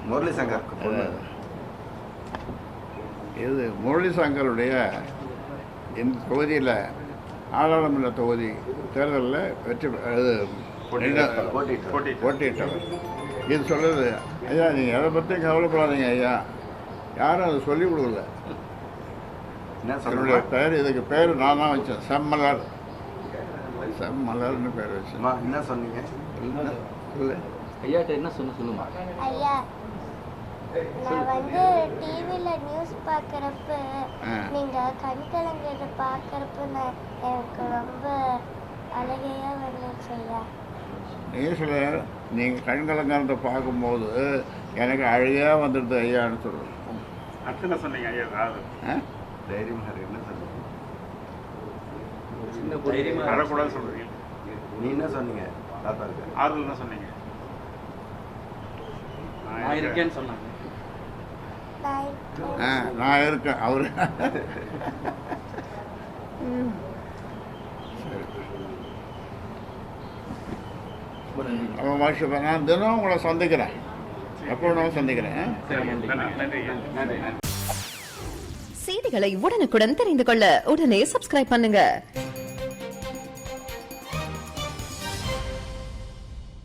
முரளி சங்கர் இது முரளி சங்கருடைய இந்த தொகுதியில் நாடாளுமன்ற தொகுதி தேர்தலில் வெற்றி போட்டியிட்டவர். இது சொல்லுது, ஐயா நீங்கள் எதை பற்றியும் கவலைப்படாதீங்க ஐயா, யாரும் அதை சொல்லிக் கொடுக்கல. என்னுடைய பெயர், இதுக்கு பேர் நான் தான் வச்சேன், செம்மலர். செம்மலர்னு பேர் வச்சேன். என்ன சொன்னீங்க? இல்லை ஐயாட்ட என்ன சொல்லுமா? ஐயா, நான் வந்து டிவியில் நியூஸ் பார்க்குறப்ப நீங்கள் கண்கலங்கிறத பார்க்குறப்ப நான் எனக்கு ரொம்ப அழகையாக வந்துச்சு ஐயா. நியூஸில் நீங்கள் கண்கலங்கிறத பார்க்கும்போது எனக்கு அழகாக வந்துடுது ஐயான்னு சொல்லுவேன். அத்தனை சொன்னீங்க ஐயா. தைரியமாக என்ன சொன்னீங்க? வரக்கூடாது சொல்றீங்க. நீ என்ன சொன்னீங்க? தாத்தாருக்கு ஆறுதல் தான் சொன்னீங்க. நான் இருக்கேன்னு சொன்னாங்க. நான் இருக்கேன் அவரு. நான் தினம் உங்களை சந்திக்கிறேன், எப்போ நான் சந்திக்கிறேன். செய்திகளை உடனுக்குடன் தெரிந்து கொள்ள உடனே சப்ஸ்கிரைப் பண்ணுங்க.